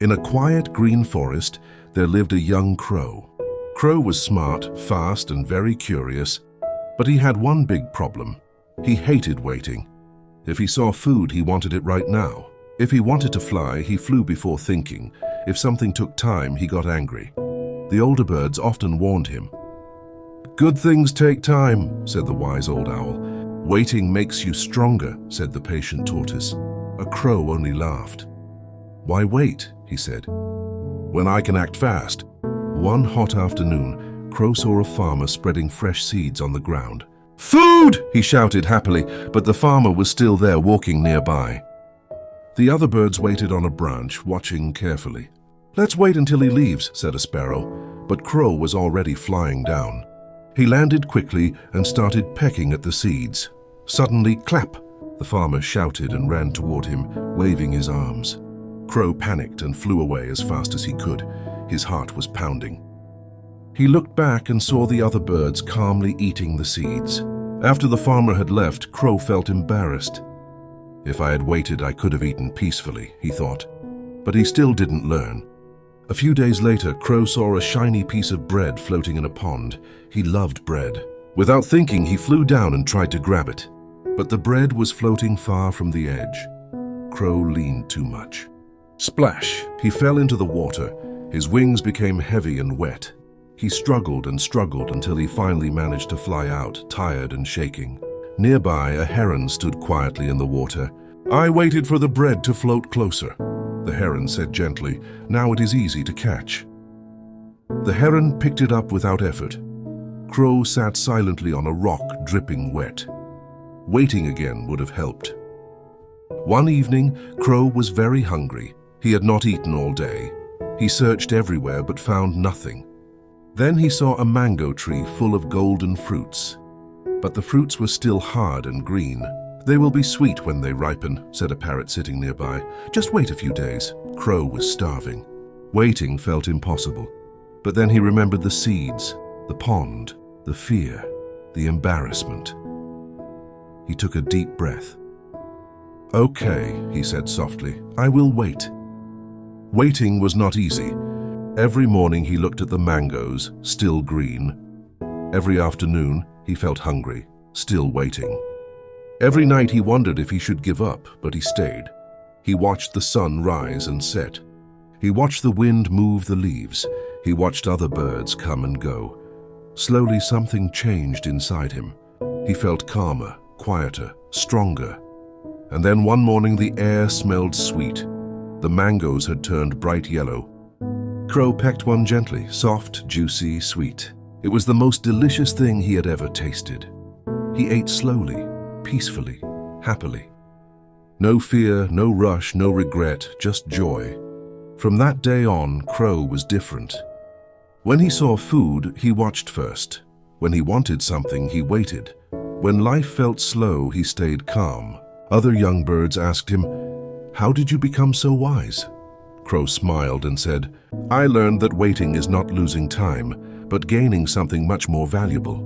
In a quiet green forest, there lived a young crow. Crow was smart, fast, and very curious, but he had one big problem. He hated waiting. If he saw food, he wanted it right now. If he wanted to fly, he flew before thinking. If something took time, he got angry. The older birds often warned him. "Good things take time," said the wise old owl. "Waiting makes you stronger," said the patient tortoise. A crow only laughed. "Why wait?" he said, "when I can act fast." One hot afternoon, Crow saw a farmer spreading fresh seeds on the ground. "Food!" he shouted happily, but the farmer was still there walking nearby. The other birds waited on a branch, watching carefully. "Let's wait until he leaves," said a sparrow, but Crow was already flying down. He landed quickly and started pecking at the seeds. Suddenly, clap! The farmer shouted and ran toward him, waving his arms. Crow panicked and flew away as fast as he could. His heart was pounding. He looked back and saw the other birds calmly eating the seeds. After the farmer had left, Crow felt embarrassed. "If I had waited, I could have eaten peacefully," he thought. But he still didn't learn. A few days later, Crow saw a shiny piece of bread floating in a pond. He loved bread. Without thinking, he flew down and tried to grab it. But the bread was floating far from the edge. Crow leaned too much. Splash! He fell into the water. His wings became heavy and wet. He struggled and struggled until he finally managed to fly out, tired and shaking. Nearby, a heron stood quietly in the water. "I waited for the bread to float closer," the heron said gently. "Now it is easy to catch." The heron picked it up without effort. Crow sat silently on a rock, dripping wet. Waiting again would have helped. One evening, Crow was very hungry. He had not eaten all day. He searched everywhere but found nothing. Then he saw a mango tree full of golden fruits. But the fruits were still hard and green. "They will be sweet when they ripen," said a parrot sitting nearby. "Just wait a few days." Crow was starving. Waiting felt impossible. But then he remembered the seeds, the pond, the fear, the embarrassment. He took a deep breath. "Okay," he said softly, "I will wait." Waiting was not easy. Every morning he looked at the mangoes, still green. Every afternoon he felt hungry, still waiting. Every night he wondered if he should give up, but he stayed. He watched the sun rise and set. He watched the wind move the leaves. He watched other birds come and go. Slowly something changed inside him. He felt calmer, quieter, stronger. And then one morning the air smelled sweet. The mangoes had turned bright yellow. Crow pecked one gently, soft, juicy, sweet. It was the most delicious thing he had ever tasted. He ate slowly, peacefully, happily. No fear, no rush, no regret, just joy. From that day on, Crow was different. When he saw food, he watched first. When he wanted something, he waited. When life felt slow, he stayed calm. Other young birds asked him, "How did you become so wise?" Crow smiled and said, "I learned that waiting is not losing time, but gaining something much more valuable."